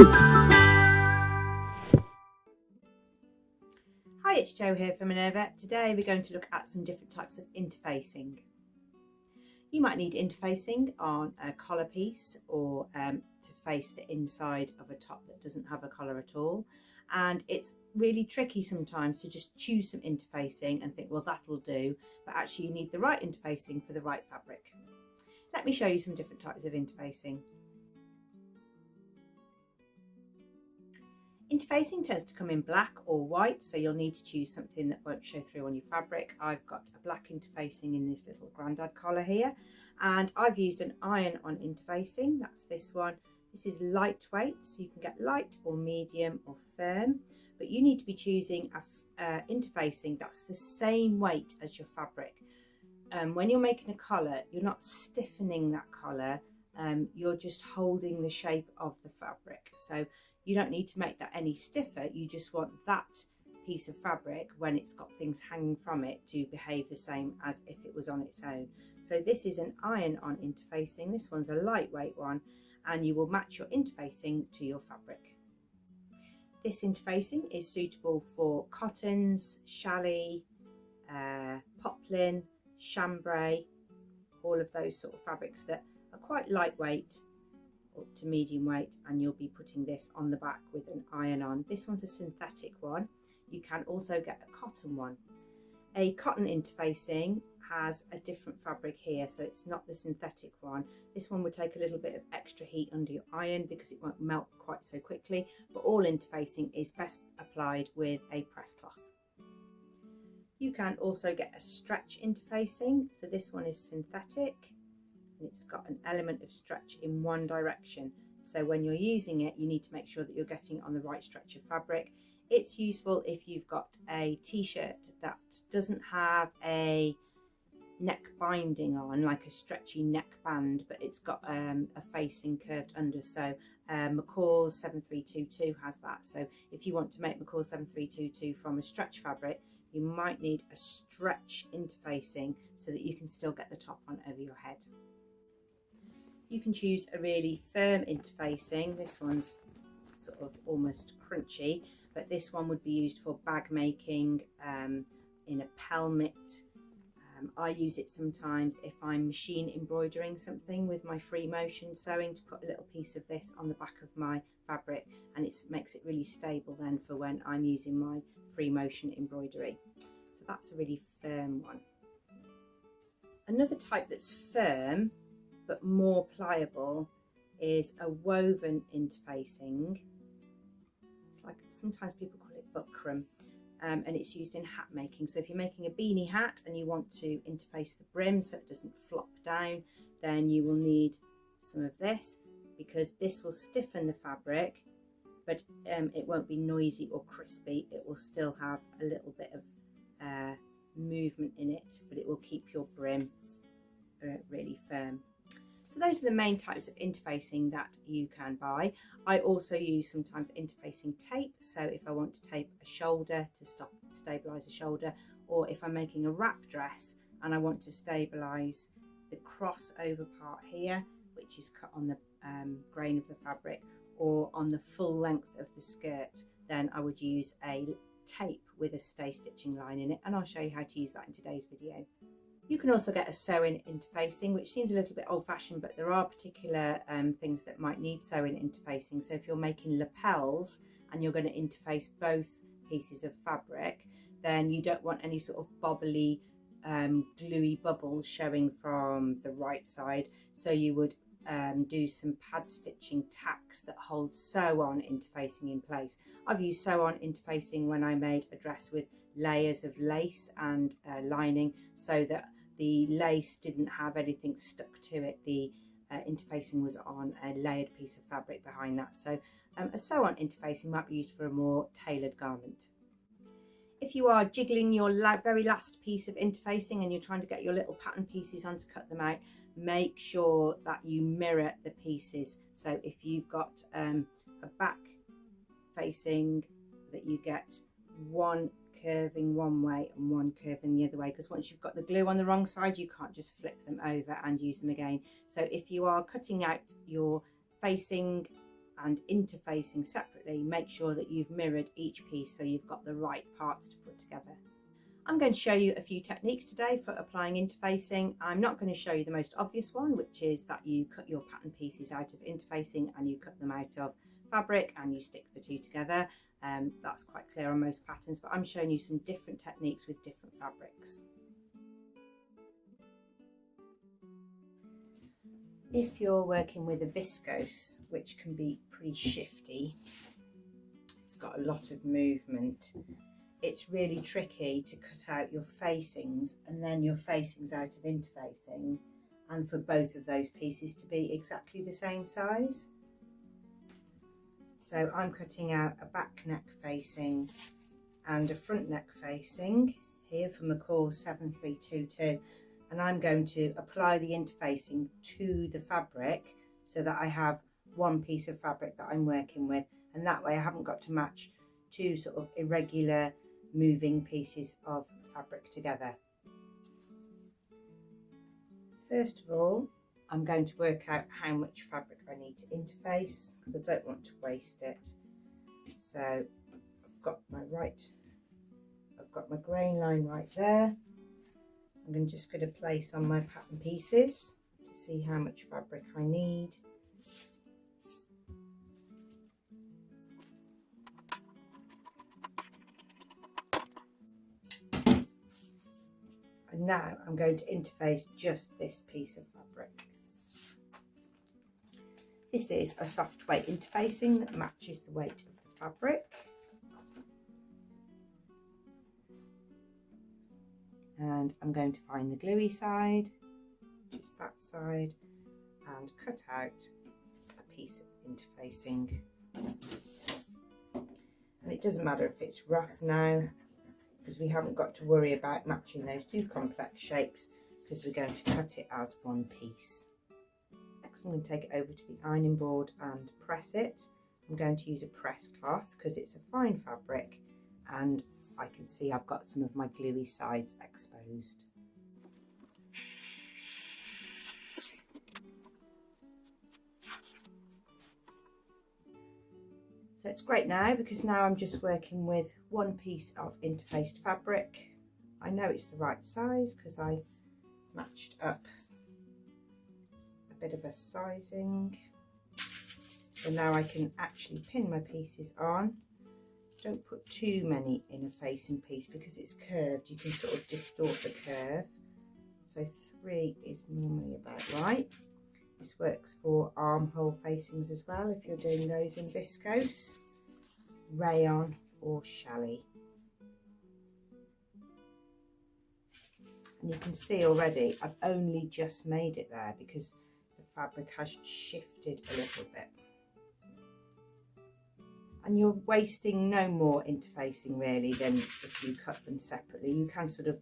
Hi, it's Jo here from Minerva. Today we're going to look at some different types of interfacing. You might need interfacing on a collar piece or to face the inside of a top that doesn't have a collar at all. And it's really tricky sometimes to just choose some interfacing and think, well, that'll do, but actually you need the right interfacing for the right fabric. Let me show you some different types of interfacing. Interfacing tends to come in black or white, so you'll need to choose something that won't show through on your fabric. I've got a black interfacing in this little grandad collar here, and I've used an iron-on interfacing. That's this one. This is lightweight, so you can get light or medium or firm, but you need to be choosing a interfacing that's the same weight as your fabric. When you're making a collar, you're not stiffening that collar, you're just holding the shape of the fabric. So you don't need to make that any stiffer, you just want that piece of fabric, when it's got things hanging from it, to behave the same as if it was on its own. So this is an iron-on interfacing, this one's a lightweight one, and you will match your interfacing to your fabric. This interfacing is suitable for cottons, challis, poplin, chambray, all of those sort of fabrics that are quite lightweight up to medium weight, and you'll be putting this on the back with an iron-on. This one's a synthetic one. You can also get a cotton one. A cotton interfacing has a different fabric here, so it's not the synthetic one. This one would take a little bit of extra heat under your iron because it won't melt quite so quickly, but all interfacing is best applied with a press cloth. You can also get a stretch interfacing, so this one is synthetic. It's got an element of stretch in one direction, so when you're using it you need to make sure that you're getting it on the right stretch of fabric. It's useful if you've got a t-shirt that doesn't have a neck binding on, like a stretchy neck band, but it's got a facing curved under. So McCall's 7322 has that. So if you want to make McCall's 7322 from a stretch fabric, you might need a stretch interfacing so that you can still get the top on over your head. You can choose a really firm interfacing. This one's sort of almost crunchy, but this one would be used for bag making, in a pelmet. I use it sometimes if I'm machine embroidering something with my free motion sewing, to put a little piece of this on the back of my fabric, and it makes it really stable then for when I'm using my free motion embroidery. So that's a really firm one. Another type that's firm but more pliable is a woven interfacing. It's like, sometimes people call it buckram, and it's used in hat making. So if you're making a beanie hat and you want to interface the brim so it doesn't flop down, then you will need some of this, because this will stiffen the fabric, but it won't be noisy or crispy. It will still have a little bit of movement in it, but it will keep your brim really firm. So those are the main types of interfacing that you can buy. I also use sometimes interfacing tape. So if I want to tape a shoulder to stabilize a shoulder, or if I'm making a wrap dress and I want to stabilize the crossover part here, which is cut on the grain of the fabric, or on the full length of the skirt, then I would use a tape with a stay stitching line in it, and I'll show you how to use that in today's video. You can also get a sewing interfacing, which seems a little bit old-fashioned, but there are particular things that might need sewing interfacing. So if you're making lapels and you're going to interface both pieces of fabric, then you don't want any sort of bobbly, gluey bubbles showing from the right side. So you would do some pad stitching tacks that hold sew-on interfacing in place. I've used sew-on interfacing when I made a dress with layers of lace and lining, so that the lace didn't have anything stuck to it. The interfacing was on a layered piece of fabric behind that. So a sew-on interfacing might be used for a more tailored garment. If you are jiggling your very last piece of interfacing and you're trying to get your little pattern pieces on to cut them out, make sure that you mirror the pieces. So if you've got a back facing, that you get one curving one way and one curving the other way, because once you've got the glue on the wrong side, you can't just flip them over and use them again. So if you are cutting out your facing and interfacing separately, make sure that you've mirrored each piece so you've got the right parts to put together. I'm going to show you a few techniques today for applying interfacing. I'm not going to show you the most obvious one, which is that you cut your pattern pieces out of interfacing and you cut them out of fabric and you stick the two together. That's quite clear on most patterns, but I'm showing you some different techniques with different fabrics. If you're working with a viscose, which can be pretty shifty, it's got a lot of movement, it's really tricky to cut out your facings and then your facings out of interfacing, and for both of those pieces to be exactly the same size. So I'm cutting out a back neck facing and a front neck facing here from the Call 7322, and I'm going to apply the interfacing to the fabric so that I have one piece of fabric that I'm working with, and that way I haven't got to match two sort of irregular moving pieces of fabric together. First of all, I'm going to work out how much fabric I need to interface because I don't want to waste it. So I've got my grain line right there. I'm just going to place on my pattern pieces to see how much fabric I need. And now I'm going to interface just this piece of fabric. This is a soft weight interfacing that matches the weight of the fabric. And I'm going to find the gluey side, which is that side, and cut out a piece of interfacing. And it doesn't matter if it's rough now, because we haven't got to worry about matching those two complex shapes because we're going to cut it as one piece. Next I'm going to take it over to the ironing board and press it. I'm going to use a press cloth because it's a fine fabric and I can see I've got some of my gluey sides exposed. So it's great now because now I'm just working with one piece of interfaced fabric. I know it's the right size because I matched up a bit of a sizing. So now I can actually pin my pieces on. Don't put too many in a facing piece because it's curved. You can sort of distort the curve. So 3 is normally about right. This works for armhole facings as well if you're doing those in viscose, rayon or challis. And you can see already I've only just made it there because the fabric has shifted a little bit. And you're wasting no more interfacing really than if you cut them separately. You can sort of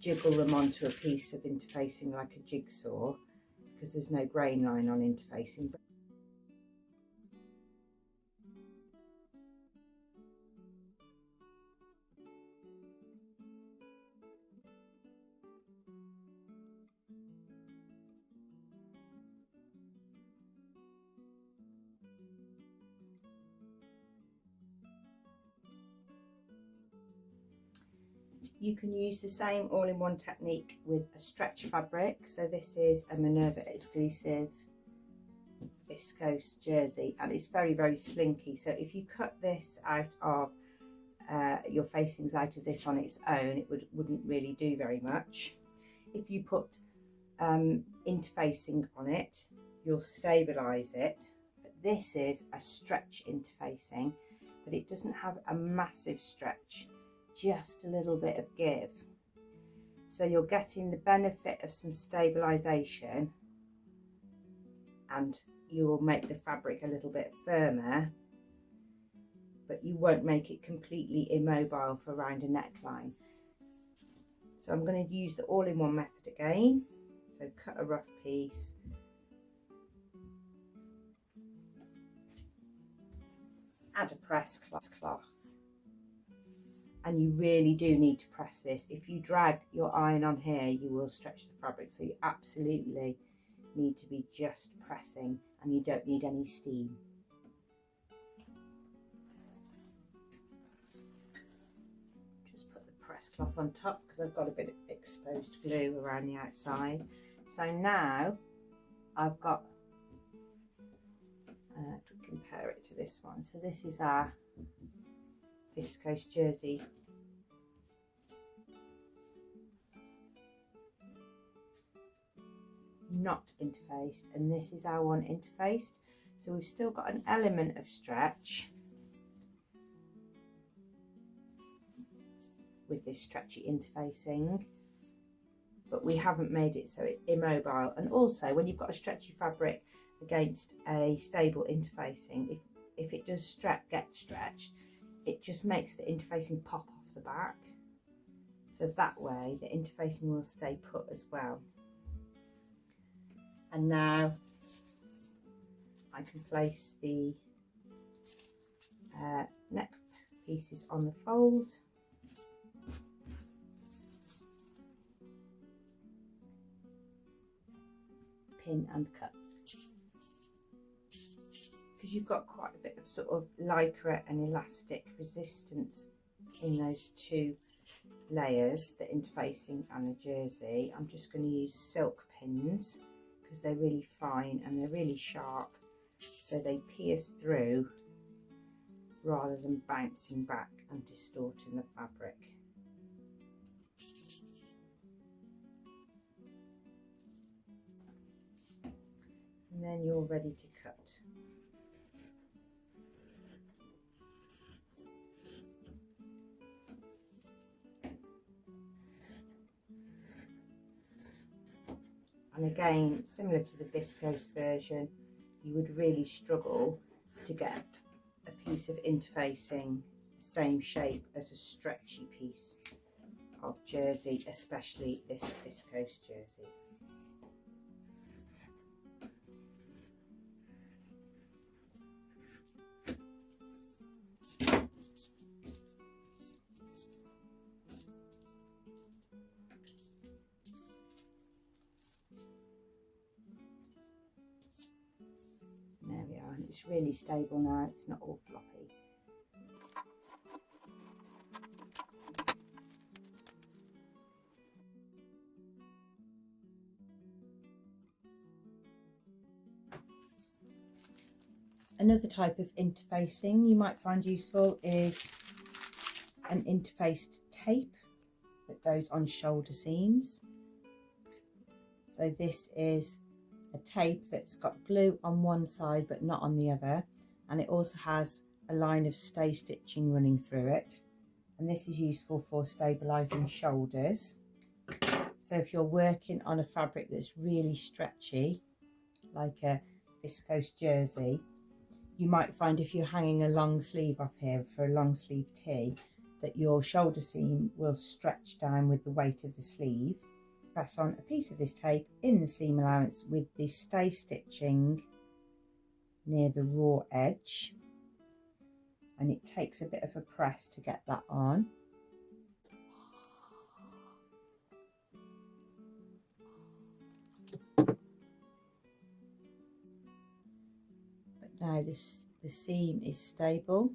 jiggle them onto a piece of interfacing like a jigsaw, because there's no grain line on interfacing. You can use the same all-in-one technique with a stretch fabric. So this is a Minerva exclusive viscose jersey and it's very, very slinky. So if you cut this out of your facings out of this on its own, it wouldn't really do very much. If you put interfacing on it, you'll stabilize it. But this is a stretch interfacing, but it doesn't have a massive stretch, just a little bit of give. So you're getting the benefit of some stabilization and you'll make the fabric a little bit firmer, but you won't make it completely immobile for around a neckline. So I'm going to use the all-in-one method again. So cut a rough piece, add a press cloth. And you really do need to press this. If you drag your iron on here, you will stretch the fabric. So you absolutely need to be just pressing and you don't need any steam. cloth on top because I've got a bit of exposed glue around the outside. So now I've got, to compare it to this one. So this is our viscose jersey. Not interfaced, and this is our one interfaced. So we've still got an element of stretch with this stretchy interfacing, but we haven't made it so it's immobile. And also, when you've got a stretchy fabric against a stable interfacing, if it does get stretched, it just makes the interfacing pop off the back. So that way the interfacing will stay put as well. And now I can place the neck pieces on the fold. Pin and cut. Because you've got quite a bit of sort of lycra and elastic resistance in those two layers, the interfacing and the jersey, I'm just going to use silk pins because they're really fine and they're really sharp, so they pierce through rather than bouncing back and distorting the fabric. And then you're ready to cut. And again, similar to the viscose version, you would really struggle to get a piece of interfacing the same shape as a stretchy piece of jersey, especially this viscose jersey. There we are, and it's really stable now, it's not all floppy. Another type of interfacing you might find useful is an interfaced tape that goes on shoulder seams. So this is a tape that's got glue on one side but not on the other, and it also has a line of stay stitching running through it, and this is useful for stabilizing shoulders. So if you're working on a fabric that's really stretchy like a viscose jersey, you might find if you're hanging a long sleeve off here for a long sleeve tee that your shoulder seam will stretch down with the weight of the sleeve. Press on a piece of this tape in the seam allowance with the stay stitching near the raw edge, and it takes a bit of a press to get that on. But now the seam is stable,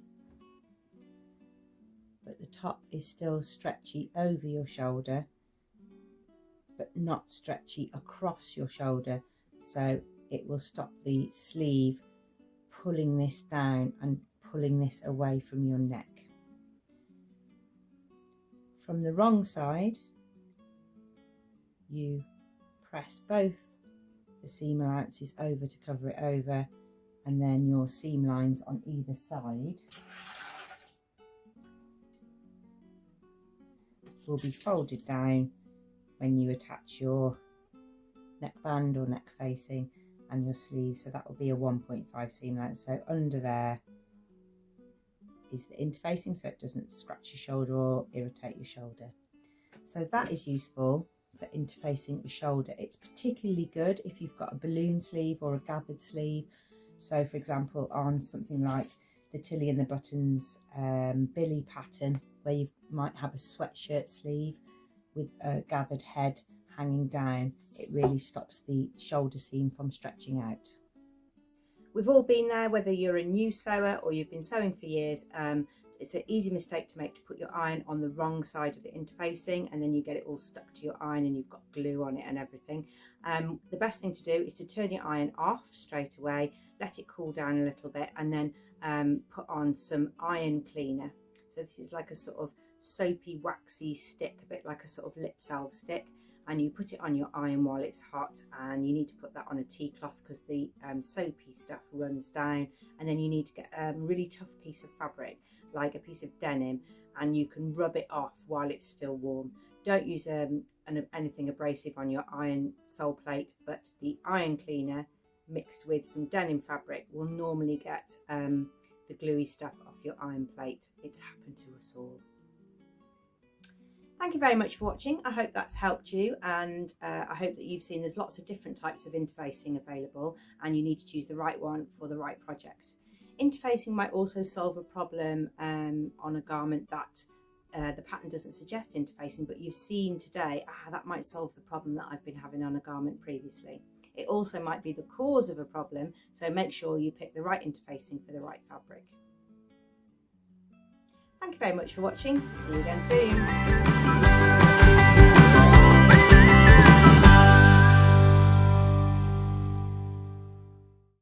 but the top is still stretchy over your shoulder, but not stretchy across your shoulder, so it will stop the sleeve pulling this down and pulling this away from your neck. From the wrong side, you press both the seam allowances over to cover it over, and then your seam lines on either side will be folded down when you attach your neckband or neck facing and your sleeve. So that will be a 1.5 seam allowance. So under there is the interfacing, so it doesn't scratch your shoulder or irritate your shoulder. So that is useful for interfacing the shoulder. It's particularly good if you've got a balloon sleeve or a gathered sleeve. So for example, on something like the Tilly and the Buttons Billy pattern, where you might have a sweatshirt sleeve with a gathered head hanging down, it really stops the shoulder seam from stretching out. We've all been there, whether you're a new sewer or you've been sewing for years. It's an easy mistake to make, to put your iron on the wrong side of the interfacing, and then you get it all stuck to your iron and you've got glue on it and everything. The best thing to do is to turn your iron off straight away, let it cool down a little bit, and then put on some iron cleaner. So this is like a sort of soapy, waxy stick, a bit like a sort of lip salve stick, and you put it on your iron while it's hot, and you need to put that on a tea cloth because the soapy stuff runs down. And then you need to get a really tough piece of fabric, like a piece of denim, and you can rub it off while it's still warm. Don't use anything abrasive on your iron sole plate, but the iron cleaner mixed with some denim fabric will normally get the gluey stuff off your iron plate. It's happened to us all. Thank you very much for watching. I hope that's helped you, and I hope that you've seen there's lots of different types of interfacing available, and you need to choose the right one for the right project. Interfacing might also solve a problem on a garment that the pattern doesn't suggest interfacing, but you've seen today, that might solve the problem that I've been having on a garment previously. It also might be the cause of a problem, so make sure you pick the right interfacing for the right fabric. Thank you very much for watching. See you again soon.